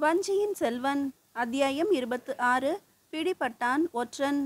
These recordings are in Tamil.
வஞ்சியின் செல்வன். அத்தியாயம் 26. பிடிபட்டான் ஒற்றன்.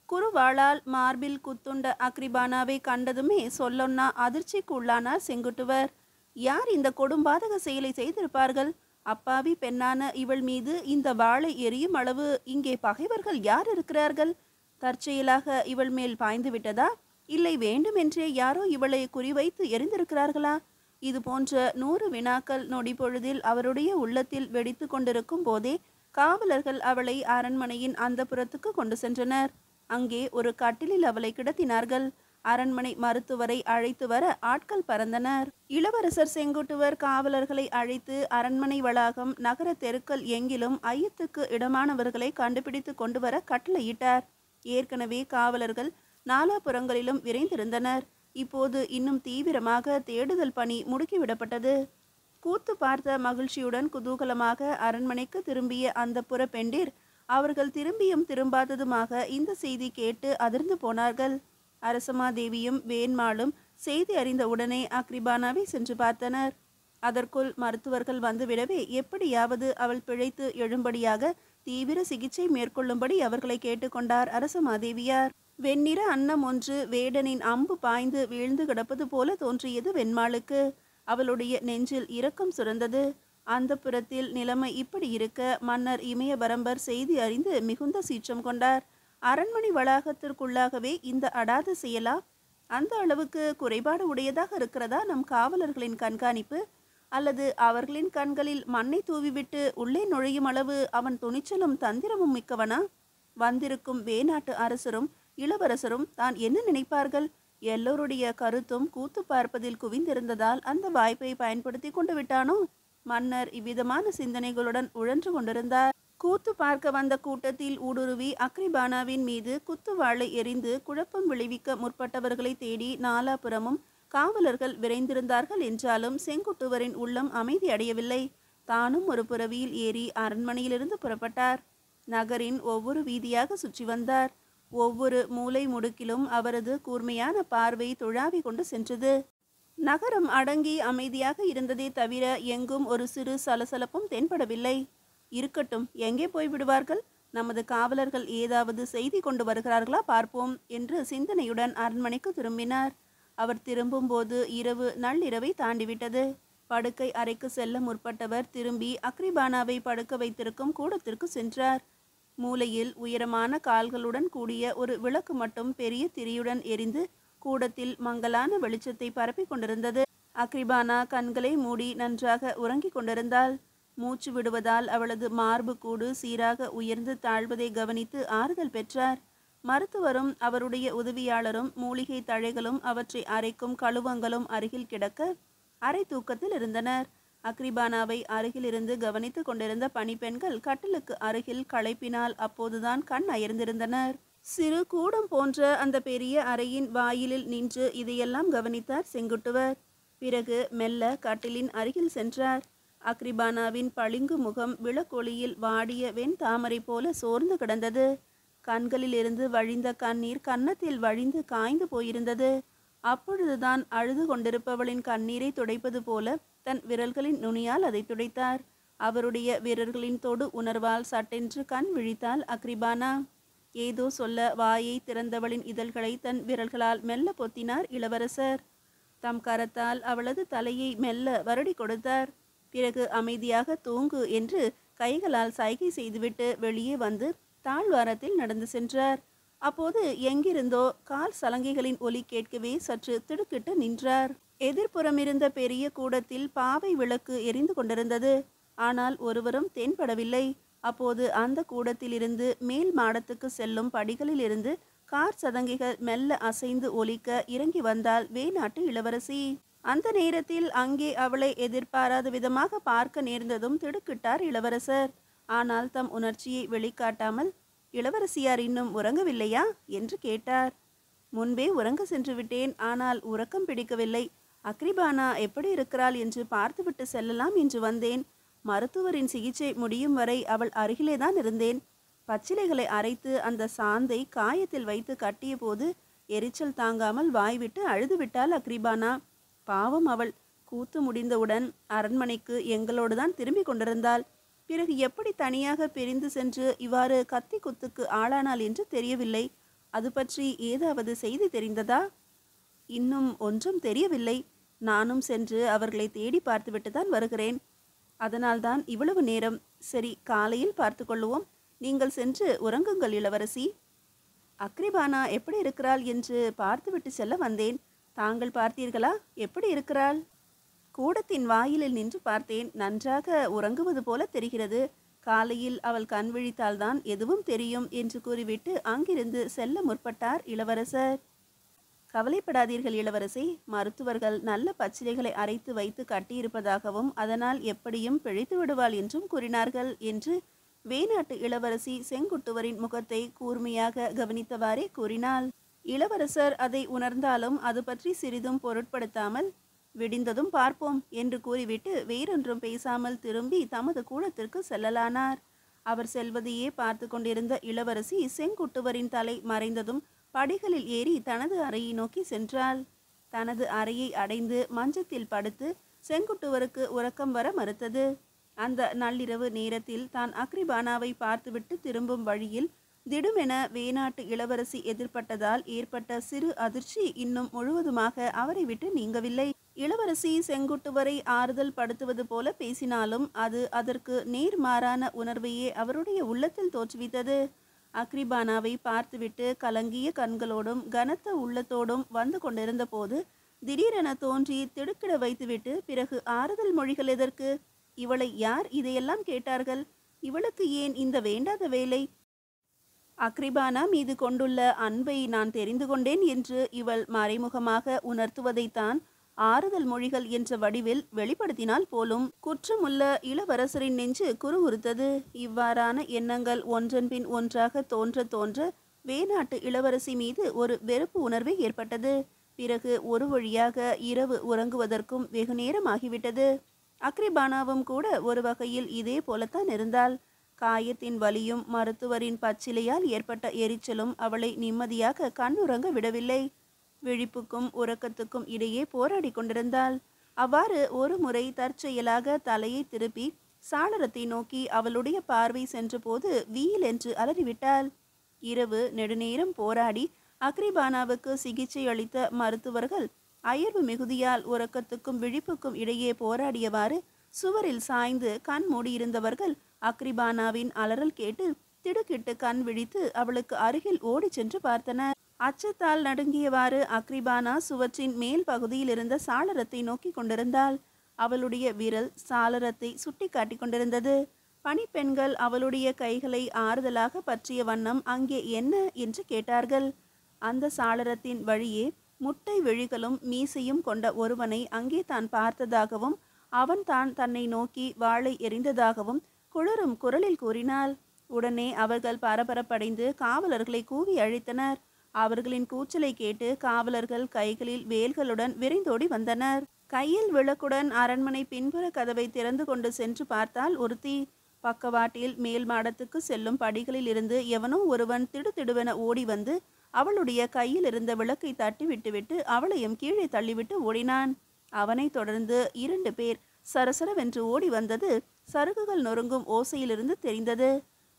குறுவாளால் மார்பில் குத்துண்ட அக்ரிபானாவை கண்டதுமே சொல்லொன்னா அதிர்ச்சிக்கு உள்ளானார் செங்குட்டுவர். யார் இந்த கொடும்பாதக செயலை செய்திருப்பார்கள்? அப்பாவி பெண்ணான இவள் மீது இந்த வாளை எரியும் அளவு இங்கே பகைவர்கள் யார் இருக்கிறார்கள்? தற்செயலாக இவள் மேல் பாய்ந்து விட்டதா? இல்லை வேண்டுமென்றே யாரோ இவளை குறிவைத்து எரிந்திருக்கிறார்களா? இது போன்ற 100 வினாக்கள் நொடி பொழுதில் அவருடைய உள்ளத்தில் வெடித்து கொண்டிருக்கும் போதே காவலர்கள் அவளை அரண்மனையின் அந்த புறத்துக்கு கொண்டு சென்றனர். அங்கே ஒரு கட்டிலில் அவளை கிடத்தினார்கள். அரண்மனை மருத்துவரை அழைத்து வர ஆட்கள் பறந்தனர். இளவரசர் செங்குட்டுவர் காவலர்களை அழைத்து அரண்மனை வளாகம் நகர தெருக்கள் எங்கிலும் ஐயத்துக்கு இடமானவர்களை கண்டுபிடித்து கொண்டு வர கட்டளையிட்டார். ஏற்கனவே காவலர்கள் நாலாபுறங்களிலும் விரைந்திருந்தனர். இப்போது இன்னும் தீவிரமாக தேடுதல் பணி முடுக்கிவிடப்பட்டது. கூத்து பார்த்த மகிழ்ச்சியுடன் குதூகலமாக அரண்மனைக்கு திரும்பிய அந்த புற பெண்டிர் அவர்கள் திரும்பியும் திரும்பாததுமாக இந்த செய்தி கேட்டு அதிர்ந்து போனார்கள். அரசமாதேவியும் வேண்மாளும் செய்தி அறிந்த உடனே அக்ரிபானாவை சென்று பார்த்தனர். அதற்குள் மருத்துவர்கள் வந்துவிடவே எப்படியாவது அவள் பிழைத்து எழும்படியாக தீவிர சிகிச்சை மேற்கொள்ளும்படி அவர்களை கேட்டுக்கொண்டார் அரசமாதேவியார். வெண்ணிற அன்னம் ஒன்று வேடனின் அம்பு பாய்ந்து வீழ்ந்து கிடப்பது போல தோன்றியது வெண்மாளுக்கு. அவளுடைய நெஞ்சில் இரக்கம் சுரந்தது. அந்த புறத்தில் நிலைமை இப்படி இருக்க மன்னர் இமயபரம்பர் செய்தி அறிந்து மிகுந்த சீற்றம் கொண்டார். அரண்மனை வளாகத்திற்குள்ளாகவே இந்த அடாத செயலா? அந்த அளவுக்கு குறைபாடு உடையதாக இருக்கிறதா நம் காவலர்களின் கண்காணிப்பு? அல்லது அவர்களின் கண்களில் மண்ணை தூவிவிட்டு உள்ளே நுழையும் அளவு அவன் துணிச்சலும் தந்திரமும் மிக்கவனா? வந்திருக்கும் வேநாட்டு அரசரும் இளவரசரும் தான் என்ன நினைப்பார்கள்? எல்லோருடைய கருத்தும் கூத்து பார்ப்பதில் குவிந்திருந்ததால் அந்த வாய்ப்பை பயன்படுத்தி கொண்டு விட்டானோ? மன்னர் இவ்விதமான சிந்தனைகளுடன் உழன்று கொண்டிருந்தார். கூத்து பார்க்க வந்த கூட்டத்தில் ஊடுருவி அக்ரிபானாவின் மீது குத்துவாளை எறிந்து குழப்பம் விளைவிக்க முற்பட்டவர்களை தேடி நாலாபுறமும் காவலர்கள் விரைந்திருந்தார்கள் என்றாலும் செங்குட்டுவரின் உள்ளம் அமைதி அடையவில்லை. தானும் ஒரு புறவியில் ஏறி அரண்மனையிலிருந்து புறப்பட்டார். நகரின் ஒவ்வொரு வீதியாக சுற்றி வந்தார். ஒவ்வொரு மூலை முடுக்கிலும் அவரது கூர்மையான பார்வை துழாவி கொண்டு சென்றது. நகரம் அடங்கி அமைதியாக இருந்ததே தவிர எங்கும் ஒரு சிறு சலசலப்பும் தென்படவில்லை. இருக்கட்டும், எங்கே போய்விடுவார்கள்? நமது காவலர்கள் ஏதாவது செய்தி கொண்டு வருகிறார்களா பார்ப்போம் என்று சிந்தனையுடன் அரண்மனைக்கு திரும்பினார். அவர் திரும்பும்போது இரவு நள்ளிரவை தாண்டிவிட்டது. படுக்கை அறைக்கு செல்ல முற்பட்டவர் திரும்பி அக்ரிபானாவை படுக்க வைத்திருக்கும் கூடத்திற்கு சென்றார். மூலையில் உயரமான கால்களுடன் கூடிய ஒரு விளக்கு மட்டும் பெரிய திரியுடன் எரிந்து கூடத்தில் மங்கலான வெளிச்சத்தை பரப்பி கொண்டிருந்தது. அக்ரிபானா கண்களை மூடி நன்றாக உறங்கிக் கொண்டிருந்தாள். மூச்சு விடுவதால் அவளது மார்பு கூடு சீராக உயர்ந்து தாழ்வதை கவனித்து ஆறுதல் பெற்றார். மருத்துவரும் அவருடைய உதவியாளரும் மூலிகை தழைகளும் அவற்றை அரைக்கும் கழுவங்களும் அருகில் கிடக்க அரை தூக்கத்தில் இருந்தனர். அக்ரிபானாவை அருகிலிருந்து கவனித்து கொண்டிருந்த பணிப்பெண்கள் கட்டிலுக்கு அருகில் களைப்பினால் அப்போதுதான் கண் அயர்ந்திருந்தனர். சிறு கூடம் போன்ற அந்த பெரிய அறையின் வாயிலில் நின்று இதையெல்லாம் கவனித்தார் செங்குட்டுவர். பிறகு மெல்ல கட்டிலின் அருகில் சென்றார். அக்ரிபானாவின் பளிங்கு முகம் விளக்கொளியில் வாடிய வெண் தாமரை போல சோர்ந்து கிடந்தது. கண்களிலிருந்து வழிந்த கண்ணீர் கன்னத்தில் வழிந்து காய்ந்து போயிருந்தது. அப்பொழுதுதான் அழுது கொண்டிருப்பவளின் கண்ணீரை துடைப்பது போல தன் விரல்களின் நுனியால் அதை துடைத்தார். அவருடைய வீரர்களின் தொடு உணர்வால் சட்டென்று கண் விழித்தாள் அக்ரிபானா. ஏதோ சொல்ல வாயை திறந்தவளின் இதழ்களை தன் விரல்களால் மெல்ல பொத்தினார் இளவரசர். தம் கரத்தால் அவளது தலையை மெல்ல வருடி கொடுத்தார். பிறகு அமைதியாக தூங்கு என்று கைகளால் சைகை செய்துவிட்டு வெளியே வந்து தாழ்வாரத்தில் நடந்து சென்றார். அப்போது எங்கிருந்தோ கால் சலங்கைகளின் ஒலி கேட்கவே சற்று திடுக்கிட்டு நின்றார். எதிர்ப்புறமிருந்த பெரிய கூடத்தில் பாவை விளக்கு எரிந்து கொண்டிருந்தது. ஆனால் ஒருவரும் தென்படவில்லை. அப்போது அந்த கூடத்திலிருந்து மேல் மாடத்துக்கு செல்லும் படிகளில் இருந்து கார் சதங்கைகள் மெல்ல அசைந்து ஒலிக்க இறங்கி வந்தால் வேநாட்டு இளவரசி. அந்த நேரத்தில் அங்கே அவளை எதிர்பாராத விதமாக பார்க்க நேர்ந்ததும் திடுக்கிட்டார் இளவரசர். ஆனால் தம் உணர்ச்சியை வெளிக்காட்டாமல், இளவரசியார் இன்னும் உறங்கவில்லையா என்று கேட்டார். முன்பே உறங்க சென்று விட்டேன், ஆனால் உறக்கம் பிடிக்கவில்லை. அக்ரிபானா எப்படி இருக்கிறாள் என்று பார்த்துவிட்டு செல்லலாம் என்று வந்தேன். மருத்துவரின் சிகிச்சை முடியும் வரை அவள் அருகிலேதான் இருந்தேன். பச்சிலைகளை அரைத்து அந்த சாந்தை காயத்தில் வைத்து கட்டிய போது எரிச்சல் தாங்காமல் வாய்விட்டு அழுதுவிட்டாள் அக்ரிபானா. பாவம் அவள். கூத்து முடிந்தவுடன் அரண்மனைக்கு எங்களோடு தான் திரும்பி கொண்டிருந்தாள். பிறகு எப்படி தனியாக பிரிந்து சென்று இவ்வாறு கத்தி குத்துக்கு ஆளானாள் என்று தெரியவில்லை. அது பற்றி ஏதாவது செய்தி தெரிந்ததா? இன்னும் ஒன்றும் தெரியவில்லை. நானும் சென்று அவர்களை தேடி பார்த்துவிட்டு தான் வருகிறேன். அதனால்தான் இவ்வளவு நேரம். சரி, காலையில் பார்த்து கொள்ளுவோம். நீங்கள் சென்று உறங்குங்கள் இளவரசி. அக்ரிபானா எப்படி இருக்கிறாள் என்று பார்த்துவிட்டு செல்ல வந்தேன். தாங்கள் பார்த்தீர்களா? எப்படி இருக்கிறாள்? கூடத்தின் வாயிலில் நின்று பார்த்தேன். நன்றாக உறங்குவது போல தெரிகிறது. காலையில் அவள் கண் விழித்தால்தான் எதுவும் தெரியும் என்று கூறிவிட்டு அங்கிருந்து செல்ல முற்பட்டார் இளவரசர். கவலைப்படாதீர்கள் இளவரசி. மருத்துவர்கள் நல்ல பச்சிலைகளை அரைத்து வைத்து கட்டியிருப்பதாகவும் அதனால் எப்படியும் பிழைத்து விடுவாள் என்றும் கூறினார்கள் என்று வேணாட்டு இளவரசி செங்குட்டுவரின் முகத்தை கூர்மையாக கவனித்தவாறே கூறினாள். இளவரசர் அதை உணர்ந்தாலும் அது பற்றி சிறிதும் பொருட்படுத்தாமல் விடிந்ததும் பார்ப்போம் என்று கூறிவிட்டு வேறொன்றும் பேசாமல் திரும்பி தமது கூடத்திற்கு செல்லலானார். அவர் செல்வதையே பார்த்து கொண்டிருந்த இளவரசி செங்குட்டுவரின் தலை மறைந்ததும் படிகளில் ஏறி தனது அறையை நோக்கி சென்றாள். தனது அறையை அடைந்து மஞ்சத்தில் படுத்து செங்குட்டுவருக்கு உறக்கம் வர மறுத்தது. அந்த நள்ளிரவு நேரத்தில் தான் அக்ரிபானாவை பார்த்துவிட்டு திரும்பும் வழியில் திடுமென வேணாட்டு இளவரசி எதிர்பட்டதால் ஏற்பட்ட சிறு அதிர்ச்சி இன்னும் முழுவதுமாக அவரை விட்டு நீங்கவில்லை. இளவரசி செங்குட்டுவரை ஆறுதல் படுத்துவது போல பேசினாலும் அது அதற்கு நேர்மாறான உணர்வையே அவருடைய உள்ளத்தில் தோற்றுவித்தது. அக்ரிபானாவை பார்த்துவிட்டு கலங்கிய கண்களோடும் கனத்த உள்ளத்தோடும் வந்து கொண்டிருந்த போது திடீரென தோன்றி திடுக்கிட வைத்துவிட்டு பிறகு ஆறுதல் மொழிகள் எதற்கு? இவளை யார் இதையெல்லாம் கேட்டார்கள்? இவளுக்கு ஏன் இந்த வேண்டாத வேலை? அக்ரிபானா மீது கொண்டுள்ள அன்பை நான் தெரிந்து கொண்டேன் என்று இவள் மறைமுகமாக உணர்த்துவதைத்தான் ஆறுதல் மொழிகள் என்ற வடிவில் வெளிப்படுத்தினால் போலும். குற்றமுள்ள இளவரசரின் நெஞ்சு குறுகுறுத்தது. இவ்வாறான எண்ணங்கள் ஒன்றன் பின் ஒன்றாக தோன்ற தோன்ற வேணாட்டு இளவரசி மீது ஒரு வெறுப்பு உணர்வே ஏற்பட்டது. பிறகு ஒரு வழியாக இரவு உறங்குவதற்கும் வெகு நேரம் ஆகிவிட்டது. அக்ரிபானாவும் கூட ஒரு வகையில் இதே போலத்தான் இருந்தாள். காயத்தின் வலியும் மருத்துவரின் பச்சிலையால் ஏற்பட்ட எரிச்சலும் அவளை நிம்மதியாக கண்ணுறங்க விடவில்லை. விழிப்புக்கும் உறக்கத்துக்கும் இடையே போராடி கொண்டிருந்தாள். அவ்வாறு ஒரு முறை தற்செயலாக தலையை திருப்பி சாளரத்தை நோக்கி அவளுடைய பார்வை சென்றபோது வீல் என்று அலறிவிட்டாள். இரவு நெடுநேரம் போராடி அக்ரிபானாவுக்கு சிகிச்சை அளித்த மருத்துவர்கள் அயர்வு மிகுதியால் உறக்கத்துக்கும் விழிப்புக்கும் இடையே போராடியவாறு சுவரில் சாய்ந்து கண் மூடியிருந்தவர்கள் அக்ரிபானாவின் அலறல் கேட்டு திடுக்கிட்டு கண் விழித்து அவளுக்கு அருகில் ஓடி சென்று பார்த்தனர். அச்சத்தால் நடுங்கியவாறு அக்ரிபானா சுவற்றின் மேல் பகுதியில் இருந்த சாளரத்தை நோக்கி கொண்டிருந்தாள். அவளுடைய விரல் சாளரத்தை சுட்டி காட்டி கொண்டிருந்தது. பணிப்பெண்கள் அவளுடைய கைகளை ஆறுதலாக பற்றிய வண்ணம் அங்கே என்ன என்று கேட்டார்கள். அந்த சாளரத்தின் வழியே முட்டை விழிகளும் மீசையும் கொண்ட ஒருவனை அங்கே தான் பார்த்ததாகவும் அவன் தான் தன்னை நோக்கி வாளை எறிந்ததாகவும் குளறும் குரலில் கூறினாள். உடனே அவர்கள் பரபரப்படைந்து காவலர்களை கூவி அழைத்தனர். அவர்களின் கூச்சலை கேட்டு காவலர்கள் கைகளில் வேல்களுடன் விரைந்தோடி வந்தனர். கையில் விளக்குடன் அரண்மனை பின்புற கதவை திறந்து கொண்டு சென்று பார்த்தால் ஒருத்தி. பக்கவாட்டில் மேல் மாடத்துக்கு செல்லும் படிகளில் இருந்து எவனோ ஒருவன் திடுதிடுவென ஓடி வந்து அவளுடைய கையில் இருந்த விளக்கை தட்டி விட்டுவிட்டு அவளையும் கீழே தள்ளிவிட்டு ஓடினான். அவனை தொடர்ந்து 2 பேர் சரசரவென்று ஓடி வந்தது சருகுகள் நொறுங்கும் ஓசையிலிருந்து தெரிந்தது.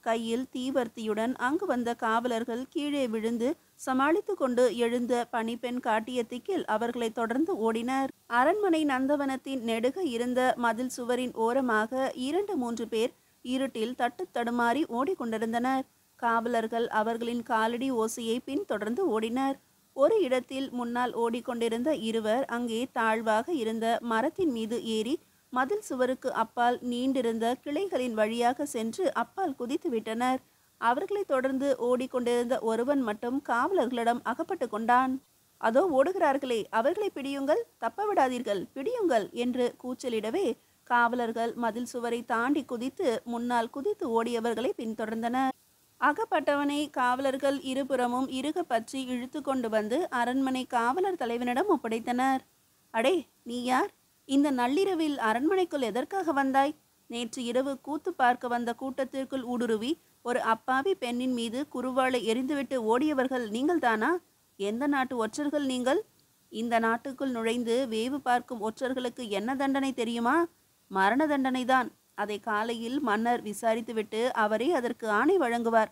கையில் தீவர்த்தியுடன் அங்கு வந்த காவலர்கள் கீழே விழுந்து சமாளித்து கொண்டு எழுந்த பணிப்பெண் காட்டிய திக்கில் அவர்களை தொடர்ந்து ஓடினர். அரண்மனை நந்தவனத்தின் நெடுக இருந்த மதில் சுவரின் ஓரமாக 2-3 பேர் இருட்டில் தட்டு தடுமாறி ஓடிக்கொண்டிருந்தனர். காவலர்கள் அவர்களின் காலடி ஓசையை பின்தொடர்ந்து ஓடினர். ஒரு இடத்தில் முன்னால் ஓடிக்கொண்டிருந்த இருவர் அங்கே தாழ்வாக இருந்த மரத்தின் மீது ஏறி மதில் சுவருக்கு அப்பால் நீண்டிருந்த கிளைகளின் வழியாக சென்று அப்பால் குதித்து விட்டனர். அவர்களை தொடர்ந்து ஓடிக்கொண்டிருந்த ஒருவன் மட்டும் காவலர்களிடம் அகப்பட்டு கொண்டான். அதோ ஓடுகிறார்களே, அவர்களை பிடியுங்கள், தப்ப விடாதீர்கள், பிடியுங்கள் என்று கூச்சலிடவே காவலர்கள் மதில் சுவரை தாண்டி குதித்து முன்னால் குதித்து ஓடியவர்களை பின்தொடர்ந்தனர். அகப்பட்டவனை காவலர்கள் இருபுறமும் இறுக பற்றி இழுத்து கொண்டு வந்து அரண்மனை காவலர் தலைவனிடம் ஒப்படைத்தனர். அடே, நீ யார்? இந்த நள்ளிரவில் அரண்மனைக்குள் எதற்காக வந்தாய்? நேற்று இரவு கூத்து பார்க்க வந்த கூட்டத்திற்குள் ஊடுருவி ஒரு அப்பாவி பெண்ணின் மீது குருவாளை எரிந்துவிட்டு ஓடியவர்கள் நீங்கள்தானா? எந்த நாட்டு ஒற்றர்கள் நீங்கள்? இந்த நாட்டுக்குள் நுழைந்து வேவு பார்க்கும் ஒற்றர்களுக்கு என்ன தண்டனை தெரியுமா? மரண தண்டனைதான். அதை காலையில் மன்னர் விசாரித்துவிட்டு அவரே அதற்கு ஆணை வழங்குவார்.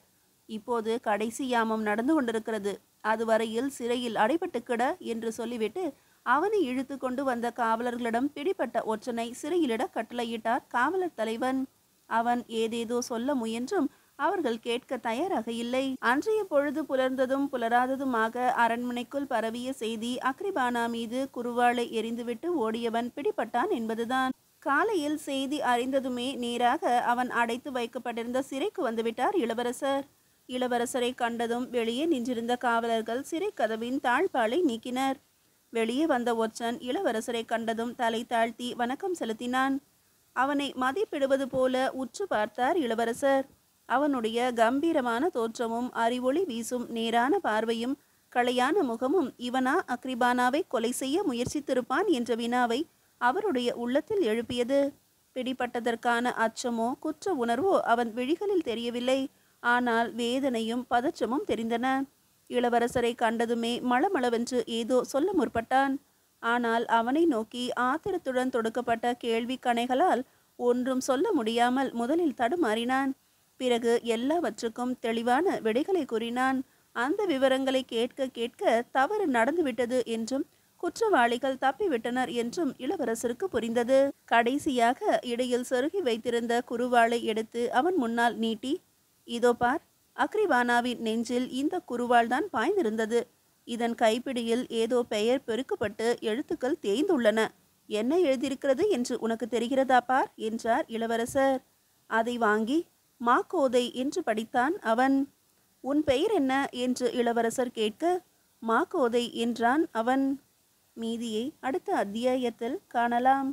இப்போது கடைசி யாமம் நடந்து கொண்டிருக்கிறது. அதுவரையில் சிறையில் அடைபட்டு கிட என்று சொல்லிவிட்டு அவனை இழுத்து கொண்டு வந்த காவலர்களிடம் பிடிப்பட்ட ஒற்றனை சிறையிலிட கட்டளையிட்டார் காவலர் தலைவன். அவன் ஏதேதோ சொல்ல முயன்றும் அவர்கள் கேட்க தயாராக இல்லை. அன்றைய பொழுது புலர்ந்ததும் புலராததுமாக அரண்மனைக்குள் பரவிய செய்தி அக்ரிபானா மீது குருவாளை எரிந்துவிட்டு ஓடியவன் பிடிபட்டான் என்பதுதான். காலையில் செய்தி அறிந்ததுமே நேராக அவன் அடைத்து வைக்கப்பட்டிருந்த சிறைக்கு வந்துவிட்டார் இளவரசர். இளவரசரை கண்டதும் வெளியே நின்றிருந்த காவலர்கள் சிறை கதவின் தாழ்பாலை நீக்கினர். வெளியே வந்த ஒற்றன் இளவரசரை கண்டதும் தலை தாழ்த்தி வணக்கம் செலுத்தினான். அவனை மதிப்பிடுவது போல உற்று பார்த்தார் இளவரசர். அவனுடைய கம்பீரமான தோற்றமும் அறிவொளி வீசும் நேரான பார்வையும் களையான முகமும் இவனா அக்ரிபானாவை கொலை செய்ய முயற்சித்திருப்பான் என்ற வினாவை அவருடைய உள்ளத்தில் எழுப்பியது. பிடிப்பட்டதற்கான அச்சமோ குற்ற உணர்வோ அவன் விழிகளில் தெரியவில்லை. ஆனால் வேதனையும் பதற்றமும் தெரிந்தன. இளவரசரை கண்டதுமே மளமளவென்று ஏதோ சொல்ல முற்பட்டான். ஆனால் அவனை நோக்கி ஆத்திரத்துடன் தொடுக்கப்பட்ட கேள்வி கணைகளால் ஒன்றும் சொல்ல முடியாமல் முதலில் தடுமாறினான். பிறகு எல்லாவற்றுக்கும் தெளிவான விடைகளை கூறினான். அந்த விவரங்களை கேட்க கேட்க தவறு நடந்துவிட்டது என்றும் குற்றவாளிகள் தப்பிவிட்டனர் என்றும் இளவரசருக்கு புரிந்தது. கடைசியாக இடையில் சொருகி வைத்திருந்த குருவாளை எடுத்து அவன் முன்னால் நீட்டி, இதோ பார், அக்ரிபானாவின் நெஞ்சில் இந்த குருவாள் தான் பாய்ந்திருந்தது. இதன் கைப்பிடியில் ஏதோ பெயர் பெருக்கப்பட்டு எழுத்துக்கள் தேய்ந்துள்ளன. என்ன எழுதியிருக்கிறது என்று உனக்கு தெரிகிறதா பார் என்றார் இளவரசர். அதை வாங்கி மாக்கோதை என்று படித்தான் அவன். உன் பெயர் என்ன என்று இளவரசர் கேட்க மாக்கோதை என்றான் அவன். மீதியை அடுத்த அத்தியாயத்தில் காணலாம்.